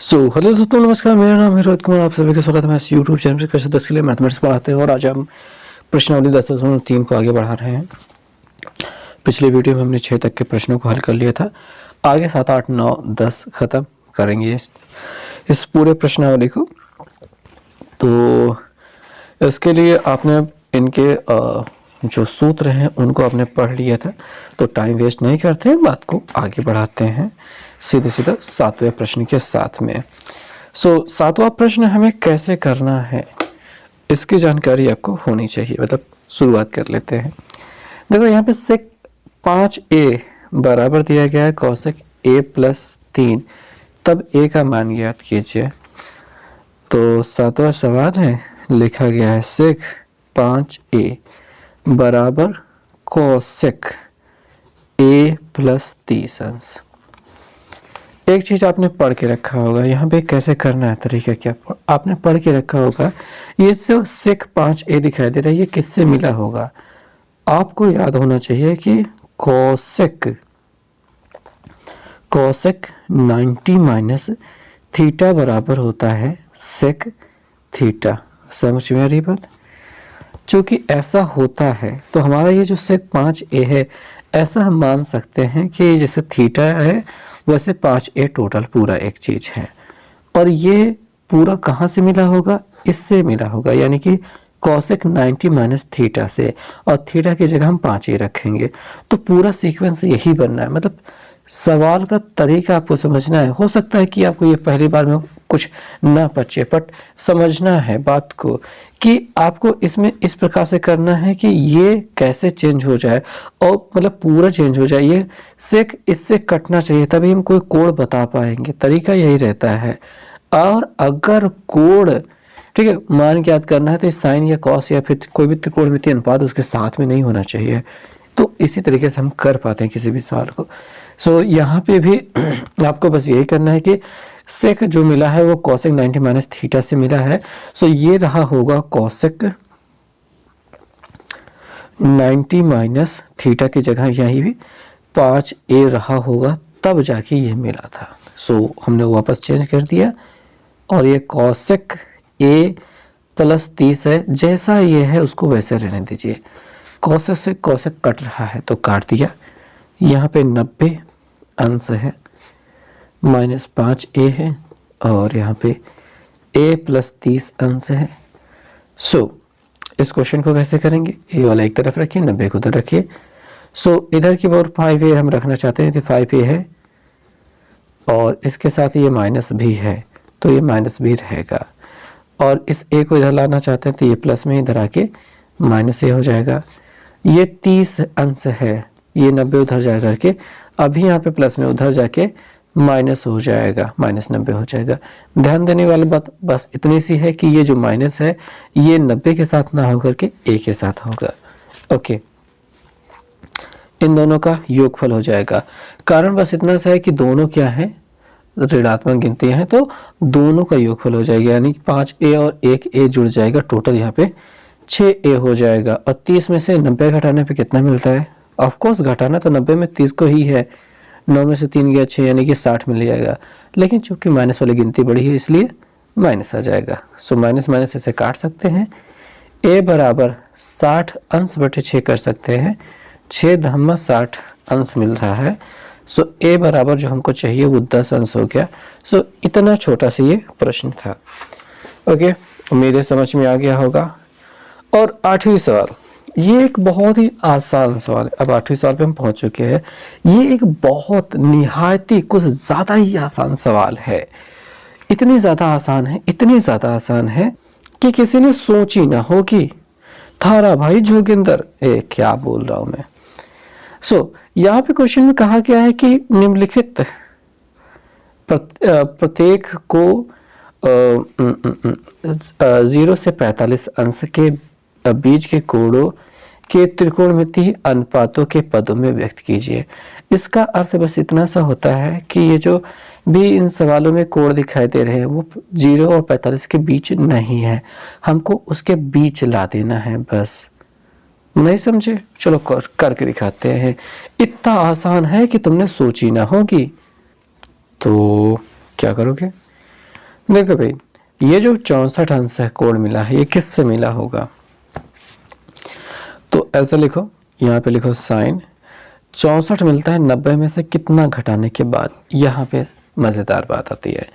Hello दोस्तों, नमस्कार। मेरा नाम है रोहित कुमार। आप सभी का स्वागत है मेरे यूट्यूब चैनल पर। कक्षा 10 के लिए मैथमेटिक्स पढ़ाते हैं और आज हम प्रश्नावली 10.3 को आगे बढ़ा रहे हैं। पिछले वीडियो में हमने 6 तक के प्रश्नों को हल कर लिया था। आगे 7, 8, 9, 10 खत्म करेंगे इस पूरे प्रश्नावली को। तो इसके लिए आपने इनके जो सूत्र हैं उनको आपने पढ़ लिया था, तो टाइम वेस्ट नहीं करते हैं, बात को आगे बढ़ाते हैं सीधे सीधा 7वें प्रश्न के साथ में। 7वां प्रश्न हमें कैसे करना है इसकी जानकारी आपको होनी चाहिए। मतलब शुरुआत कर लेते हैं। देखो यहाँ पे सेक 5a बराबर दिया गया है कौशिक a + 3, तब a का मान ज्ञात कीजिए। तो 7वां सवाल है, लिखा गया है सेक 5a बराबर कौशिक a + 30 अंश। एक चीज आपने पढ़ के रखा होगा, यहाँ पे कैसे करना है तरीका क्या आपने पढ़ के रखा होगा। ये जो सेक 5a दिखाई दे रहा है, ये किससे मिला होगा? आपको याद होना चाहिए कि कौशिक 90 - थीटा बराबर होता है सेक थीटा। समझ में आ रही बात? चूंकि ऐसा होता है तो हमारा ये जो सेक 5a है, ऐसा हम मान सकते हैं कि जैसे थीटा है वैसे 5a टोटल पूरा एक चीज है। और ये पूरा कहाँ से मिला होगा? इससे मिला होगा, यानी कि कौशिक 90 - थीटा से, और थीटा की जगह हम 5a रखेंगे। तो पूरा सीक्वेंस यही बनना है। मतलब सवाल का तरीका आपको समझना है। हो सकता है कि आपको ये पहली बार में कुछ ना बचे, बट समझना है बात को कि आपको इसमें इस प्रकार से करना है कि ये कैसे चेंज हो जाए, और मतलब पूरा चेंज हो जाए। ये सेक इससे कटना चाहिए, तभी हम कोई कोड बता पाएंगे। तरीका यही रहता है। और अगर कोड ठीक है मान ज्ञात करना है तो साइन या कॉस या फिर कोई भी त्रिकोणमितीय अनुपात उसके साथ में नहीं होना चाहिए। तो इसी तरीके से हम कर पाते हैं किसी भी सवाल को। यहाँ पे भी आपको बस यही करना है कि सेक जो मिला है वो कौशिक 90 - थीटा से मिला है। ये रहा होगा कौशिक 90 - थीटा की जगह यही भी 5a रहा होगा, तब जाके ये मिला था। हमने वापस चेंज कर दिया, और ये कौशिक a + 30 है। जैसा ये है उसको वैसे रहने दीजिए। कौशिक से कौशिक कट रहा है तो काट दिया। यहाँ पे 90 अंश है, -5a है, और यहाँ पे a + 30 अंश है। इस क्वेश्चन को कैसे करेंगे? ये वाला एक तरफ रखिए, 90 को उधर रखिए। इधर की ओर 5a हम रखना चाहते हैं तो 5a है, और इसके साथ ये माइनस भी है तो ये माइनस भी रहेगा। और इस a को इधर लाना चाहते हैं तो ये प्लस में इधर आके -a हो जाएगा। ये 30 अंश है, ये 90 उधर जा करके अभी यहाँ पे प्लस में उधर जाके माइनस हो जाएगा, -90 हो जाएगा। ध्यान देने वाली बात बस इतनी सी है कि ये जो माइनस है ये 90 के साथ ना होकर के a के साथ होगा। ओके, इन दोनों का योगफल हो जाएगा। कारण बस इतना सा है कि दोनों क्या है, ऋणात्मक गिनतियां हैं, तो दोनों का योगफल हो जाएगा, यानी 5a और 1a जुड़ जाएगा। टोटल यहाँ पे 6a हो जाएगा। और 30 में से 90 घटाने पे कितना मिलता है? ऑफ कोर्स घटाना तो 90 में 30 को ही है। 9 में से 3 गया 6, यानी कि 60 मिल जाएगा। लेकिन चूंकि माइनस वाली गिनती बड़ी है इसलिए माइनस आ जाएगा। माइनस माइनस ऐसे काट सकते हैं। a बराबर 60 अंश बटे 6 कर सकते हैं। 6 × 60 अंश मिल रहा है। a बराबर जो हमको चाहिए वो 10 अंश हो गया। इतना छोटा सा ये प्रश्न था। ओके, उम्मीद है समझ में आ गया होगा। और 8वां सवाल, ये एक बहुत ही आसान सवाल है। अब 8वें सवाल पे हम पहुंच चुके हैं। ये एक बहुत निहायती कुछ ज़्यादा ही आसान सवाल है। इतनी ज़्यादा आसान है कि किसी ने सोची ना होगी। थारा भाई जोगिंदर, क्या बोल रहा हूँ मैं। यहाँ पे क्वेश्चन में कहा गया है कि निम्नलिखित प्रत्येक को 0 से 45 अंश के बीच के कोणों के त्रिकोणमितीय अनुपातों के पदों में व्यक्त कीजिए। इसका अर्थ बस इतना सा होता है कि ये जो भी इन सवालों में कोण दिखाई दे रहे हैं वो 0 और 45 के बीच नहीं है, हमको उसके बीच ला देना है। बस नहीं समझे? चलो करके दिखाते हैं। इतना आसान है कि तुमने सोची ना होगी। तो क्या करोगे? देखो भाई, ये जो 64 अंश है कोण मिला है, ये किससे मिला होगा? तो ऐसा लिखो, यहाँ पे लिखो साइन 64 मिलता है 90 में से कितना घटाने के बाद। यहाँ पे मज़ेदार बात आती है।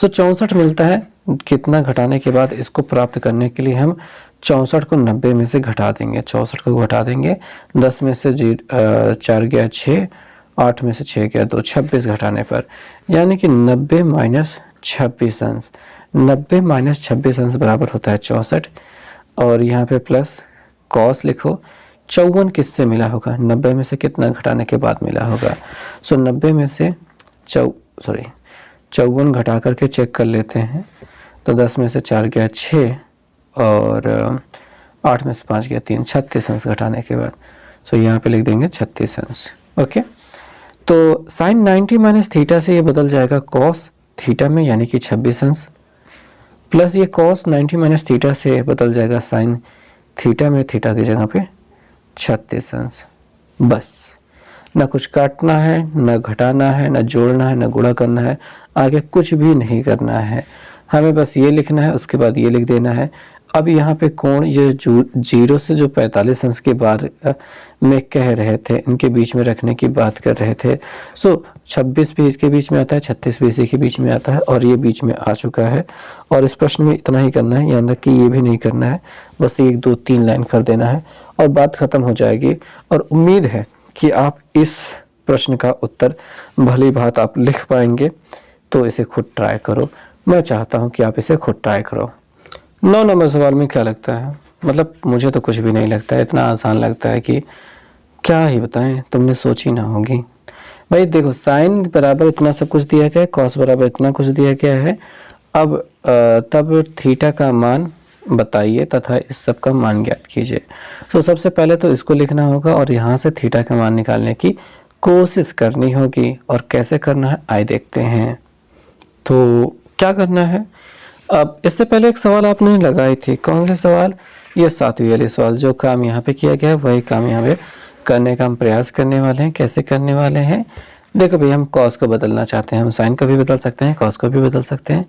सो 64 मिलता है कितना घटाने के बाद, इसको प्राप्त करने के लिए हम 64 को 90 में से घटा देंगे। 64 को घटा देंगे, 10 में से 4 गया 6, 8 में से 6 गया 2, 26 घटाने पर, यानी कि 90 माइनस 26 अंश। 90 माइनस 26 अंश बराबर होता है 64, और यहाँ पे प्लस कॉस लिखो। 54 किससे मिला होगा? 90 में से कितना घटाने के बाद मिला होगा? सो 90 में से 54 घटा करके चेक कर लेते हैं। तो 10 में से 4 गया 6, और 8 में से 5 गया 3, 36 अंश घटाने के बाद। सो यहाँ पे लिख देंगे 36 अंश। ओके, तो साइन 90 माइनस थीटा से ये बदल जाएगा कॉस थीटा में, यानी कि 26 अंश, प्लस ये कॉस 90 माइनस थीटा से बदल जाएगा साइन थीटा में, थीटा की जगह पे 36 अंश। बस, ना कुछ काटना है, ना घटाना है, ना जोड़ना है, ना गुणा करना है, आगे कुछ भी नहीं करना है। हमें बस ये लिखना है, उसके बाद ये लिख देना है। अब यहाँ पे कोण ये जो 0 से जो 45 अंश के बाद में कह रहे थे, इनके बीच में रखने की बात कर रहे थे। सो 26 भी इसके बीच में आता है, 36 भी इसी के बीच में आता है, और ये बीच में आ चुका है। और इस प्रश्न में इतना ही करना है, यहाँ तक कि ये भी नहीं करना है, बस 1 2 3 लाइन कर देना है और बात खत्म हो जाएगी। और उम्मीद है कि आप इस प्रश्न का उत्तर भली भांति आप लिख पाएंगे। तो इसे खुद ट्राई करो, मैं चाहता हूं कि आप इसे खुद ट्राई करो। 9 नंबर सवाल में क्या लगता है? मतलब मुझे तो कुछ भी नहीं लगता है, इतना आसान लगता है कि क्या ही बताएं, तुमने सोची ना होगी। भाई देखो, साइन बराबर इतना सब कुछ दिया गया है, कॉस बराबर इतना कुछ दिया गया है। अब तब थीटा का मान बताइए तथा इस सब का मान ज्ञात कीजिए। तो सबसे पहले तो इसको लिखना होगा और यहाँ से थीटा का मान निकालने की कोशिश करनी होगी। और कैसे करना है आइए देखते हैं। तो क्या करना है, अब इससे पहले एक सवाल आपने लगाई थी, कौन से सवाल? ये 7वीं वाले सवाल। जो काम यहाँ पे किया गया है वही काम यहाँ पे करने का हम प्रयास करने वाले हैं। कैसे करने वाले हैं? देखो भाई, हम कॉस को बदलना चाहते हैं, हम साइन को भी बदल सकते हैं, कॉस को भी बदल सकते हैं।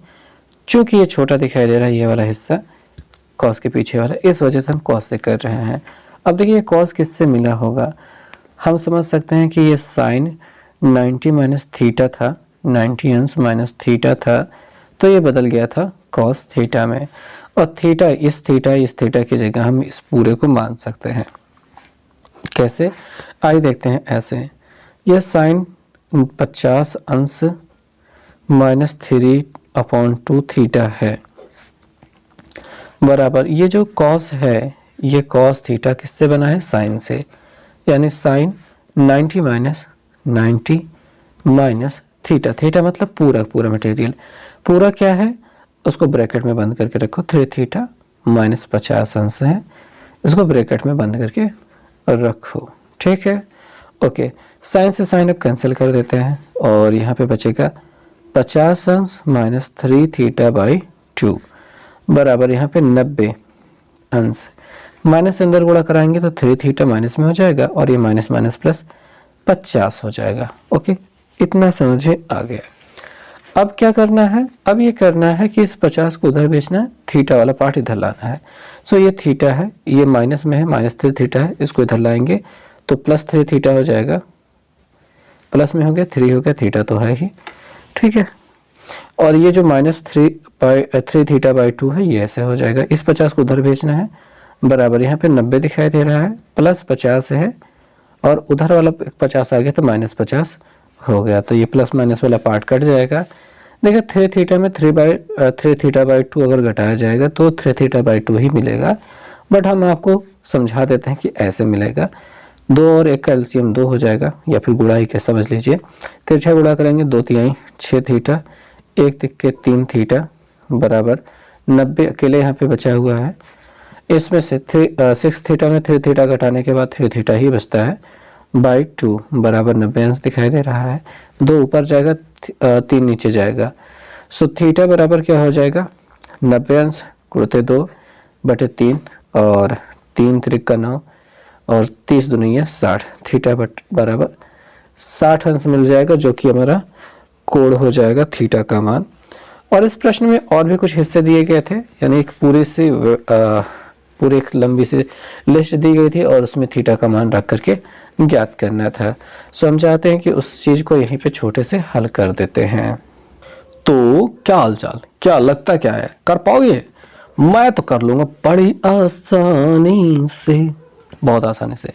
चूंकि ये छोटा दिखाई दे रहा है, ये वाला हिस्सा कॉस के पीछे वाला, इस वजह से हम कॉस से कर रहे हैं। अब देखिए कॉस किससे मिला होगा, हम समझ सकते हैं कि ये साइन 90 माइनस थीटा था, 90 अंश माइनस थीटा था, तो ये बदल गया था कॉस थीटा में। और थीटा इस थीटा की जगह हम इस पूरे को मान सकते हैं। कैसे? आइए देखते हैं। ऐसे, यह साइन 50 अंश माइनस 3/2 थीटा है, बराबर ये जो कॉस है, ये कॉस थीटा किससे बना है? साइन से, यानी साइन 90 माइनस थीटा। थीटा मतलब पूरा मटेरियल। पूरा क्या है उसको ब्रैकेट में बंद करके रखो, 3 थीटा माइनस 50 अंश है, इसको ब्रैकेट में बंद करके रखो। ठीक है, ओके। साइन से साइन अब कैंसिल कर देते हैं और यहाँ पे बचेगा 50 अंश माइनस 3 थीटा बाई 2 बराबर यहाँ पे 90 अंश। माइनस से अंदर गुणा कराएंगे तो 3 थीटा माइनस में हो जाएगा और ये माइनस माइनस प्लस 50 हो जाएगा। ओके, इतना समझ में आ गया। अब क्या करना है? अब ये करना है कि इस 50 को उधर भेजना है, थीटा वाला पार्ट इधर लाना है। सो ये थीटा है, ये माइनस में है, माइनस 3 थीटा है, इसको इधर लाएंगे तो प्लस 3 थीटा हो जाएगा। प्लस में हो गया, 3 हो गया, थीटा तो है ही। ठीक है, और ये जो माइनस 3 थीटा बाई 2 है, ये ऐसे हो जाएगा। इस 50 को उधर भेजना है, बराबर यहाँ पे 90 दिखाई दे रहा है, प्लस 50 है और उधर वाला 50 आ गया तो माइनस 50 हो गया। तो ये प्लस माइनस वाला पार्ट कट जाएगा। देखिए 3 थीटा में 3 थीटा बाई 2 अगर घटाया जाएगा तो 3 थीटा बाई 2 ही मिलेगा, बट हम आपको समझा देते हैं कि ऐसे मिलेगा। 2 और 1 का एलसीएम 2 हो जाएगा, या फिर गुणा ही क्या समझ लीजिए। तिरछा गुणा करेंगे 2 तिहाई 6 थीटा, 1 तिक्के 3 थीटा बराबर 90 अकेले यहाँ पे बचा हुआ है। इसमें से 6 थीटा में 3 थीटा घटाने के बाद 3 थीटा ही बचता है बाई 2 बराबर 90 अंश दिखाई दे रहा है। 2 ऊपर जाएगा, 3 नीचे जाएगा। सो थीटा बराबर क्या हो जाएगा? 90 अंश गुणित 2 बटे 3 और 3 त्रिक 9 और 30 दुनिया 60। थीटा बराबर 60 अंश मिल जाएगा, जो कि हमारा कोण हो जाएगा थीटा का मान। और इस प्रश्न में और भी कुछ हिस्से दिए गए थे, यानी एक पूरी एक लंबी सी लिस्ट दी गई थी और उसमें थीटा का मान रख करके ज्ञात करना था। सो हम चाहते हैं कि उस चीज़ को यहीं पे छोटे से हल कर देते हैं। तो क्या हालचाल, क्या लगता क्या है, कर पाओगे? मैं तो कर लूँगा बड़ी आसानी से, बहुत आसानी से।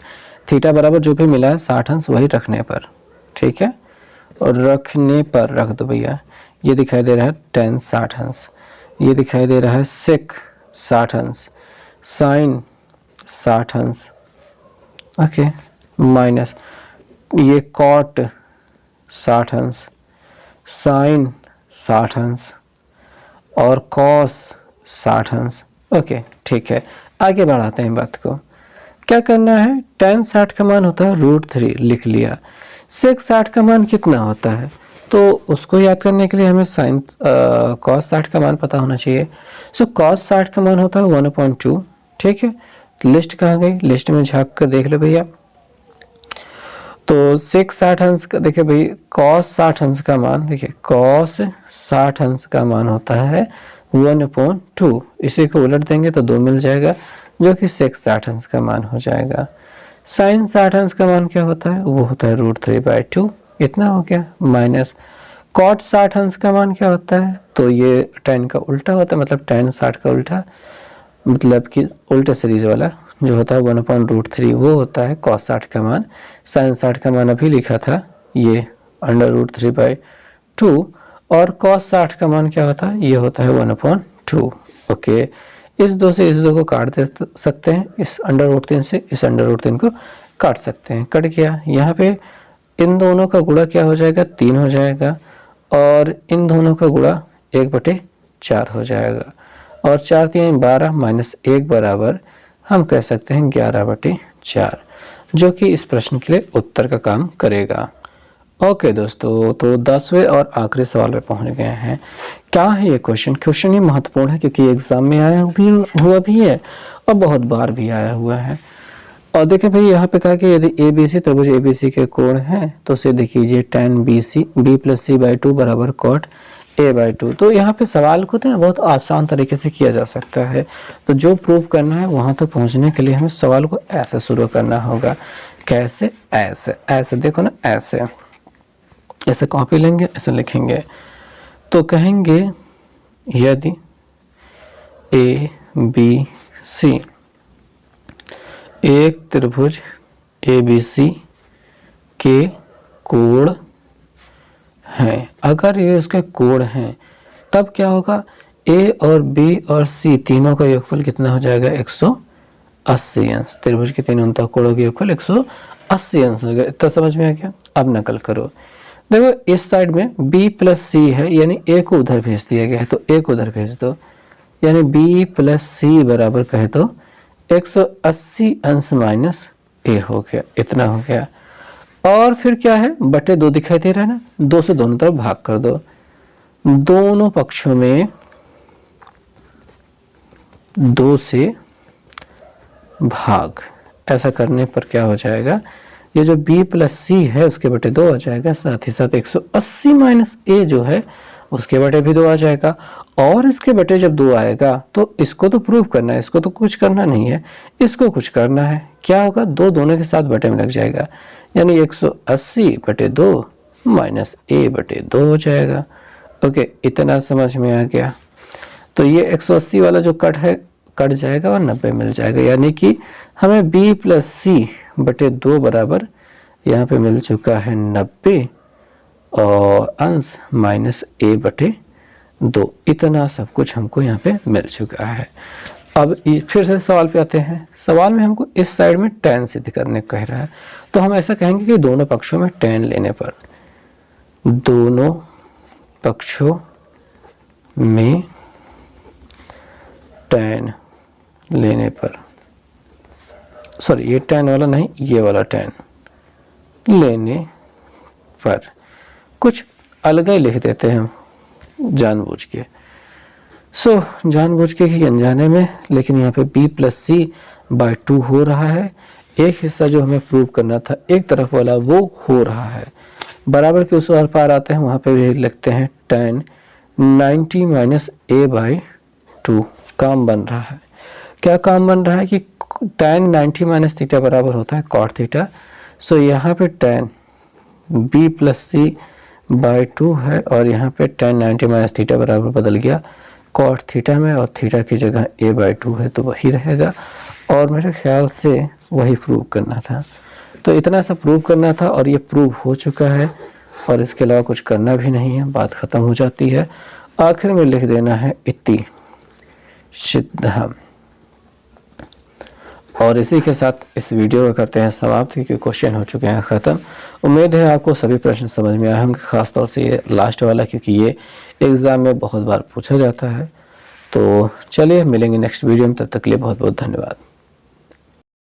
थीटा बराबर जो भी मिला है 60 अंश वही रखने पर, ठीक है, और रखने पर रख दो भैया। ये दिखाई दे रहा है tan 60 अंश, ये दिखाई दे रहा है sec 60 अंश, sin 60 अंश, ओके, माइनस ये cot 60 अंश, sin 60 अंश और cos 60 अंश। ओके ठीक है, आगे बढ़ाते हैं बात को। क्या करना है, tan 60 का मान होता है √3, लिख लिया। sec 60 का मान कितना होता है, तो उसको याद करने के लिए हमें sin cos 60 का मान पता होना चाहिए। सो cos 60 का मान होता है 1/2, ठीक है। लिस्ट कहाँ गई, लिस्ट में झांक कर देख लो भैया। तो sec 60 अंश का देखिए भाई, cos 60 अंश का मान देखिए, cos 60 अंश का मान होता है 1/2। इसी को उलट देंगे तो 2 मिल जाएगा, जो कि sec 60 अंश का मान हो जाएगा। sin 60 अंश का मान क्या होता है, वो होता है √3/2, इतना हो गया। माइनस cot 60 अंश का मान क्या होता है, तो ये tan का उल्टा होता है, मतलब tan 60 का उल्टा, मतलब कि उल्टे सीरीज वाला जो होता है 1/√3, वो होता है cos 60 का मान। sin 60 का मान अभी लिखा था, ये √3/2, और cos 60 का मान क्या होता है, ये होता है 1/2। ओके, इस दो से इस दो को काट दे सकते हैं, इस √3 से इस √3 को काट सकते हैं, कट गया। यहाँ पे इन दोनों का गुणा क्या हो जाएगा, 3 हो जाएगा, और इन दोनों का गुणा 1/4 हो जाएगा, और 4 3 12 माइनस 1 बराबर हम कह सकते हैं 11/4, जो कि इस प्रश्न के लिए उत्तर का काम करेगा। ओके दोस्तों, तो 10वें और आखिरी सवाल पे पहुंच गए हैं। क्या है ये क्वेश्चन ही महत्वपूर्ण है, क्योंकि एग्जाम में आया हुआ भी है और बहुत बार भी आया हुआ है। और देखिए भाई, यहाँ पे कहा कि यदि ABC त्रिभुज ABC के कोण हैं तो उसे देखिए tan BC B + C/2 बराबर cot A/2। तो यहाँ पे सवाल को तो बहुत आसान तरीके से किया जा सकता है। तो जो प्रूव करना है वहाँ तक पहुँचने के लिए हमें सवाल को ऐसे शुरू करना होगा। कैसे, ऐसे ऐसे देखो ना, ऐसे ऐसे कॉपी लेंगे, ऐसे लिखेंगे। तो कहेंगे यदि ABC एक त्रिभुज ABC के कोण हैं, अगर ये उसके कोण हैं तब क्या होगा, A और B और C तीनों का योगफल कितना हो जाएगा, 180 अंश। त्रिभुज के तीनों कोणों का योगफल 180 अंश हो गया। इतना समझ में आ गया। अब नकल करो, देखो इस साइड में B + C है, यानी A को उधर भेज दिया गया है, तो A को उधर भेज दो, यानी B + C बराबर कहे तो 180 अंश माइनस A हो गया, इतना हो गया। और फिर क्या है, बटे 2 दिखाई दे रहा है ना, 2 से दोनों तरफ भाग कर दो, दोनों पक्षों में 2 से भाग। ऐसा करने पर क्या हो जाएगा, ये जो B + C है उसके बटे 2 आ जाएगा, साथ ही साथ 180 माइनस A जो है उसके बटे भी 2 आ जाएगा। और इसके बटे जब 2 आएगा तो इसको तो प्रूव करना है, इसको तो कुछ करना नहीं है, इसको कुछ करना है। क्या होगा, 2 दोनों के साथ बटे में लग जाएगा, यानी 180/2 माइनस A/2 हो जाएगा। ओके, इतना समझ में आ गया। तो ये 180 वाला जो कट है कट जाएगा और 90 मिल जाएगा, यानी कि हमें B + C/2 बराबर यहाँ पे मिल चुका है 90 और अंश माइनस A/2। इतना सब कुछ हमको यहाँ पे मिल चुका है। अब फिर से सवाल पे आते हैं। सवाल में हमको इस साइड में tan सिद्ध करने कह रहा है, तो हम ऐसा कहेंगे कि दोनों पक्षों में tan लेने पर, दोनों पक्षों में tan लेने पर, सॉरी ये tan वाला नहीं, ये वाला tan लेने पर कुछ अलग ही लिख देते हैं हम जानबूझ के। जानबूझ के कि अनजाने में, लेकिन यहाँ पे B + C/2 हो रहा है। एक हिस्सा जो हमें प्रूव करना था एक तरफ वाला वो हो रहा है, बराबर के उस और पार आते हैं, वहाँ पे भी लिखते हैं tan 90 माइनस ए बाई 2 काम बन रहा है। क्या काम बन रहा है कि tan 90 माइनस थीटा बराबर होता है cot थीटा। सो यहाँ पे tan b plus c by 2 है और यहाँ पे tan 90 माइनस थीटा बराबर बदल गया cot थीटा में और थीटा की जगह a बाई 2 है तो वही रहेगा और मेरे ख्याल से वही प्रूव करना था। तो इतना सा प्रूव करना था और ये प्रूव हो चुका है और इसके अलावा कुछ करना भी नहीं है, बात ख़त्म हो जाती है। आखिर में लिख देना है इति सिद्धम। और इसी के साथ इस वीडियो को करते हैं समाप्त क्योंकि क्वेश्चन हो चुके हैं ख़त्म। उम्मीद है आपको सभी प्रश्न समझ में आए होंगे, ख़ासतौर से ये लास्ट वाला क्योंकि ये एग्ज़ाम में बहुत बार पूछा जाता है। तो चलिए मिलेंगे नेक्स्ट वीडियो में, तब तक के लिए बहुत बहुत धन्यवाद।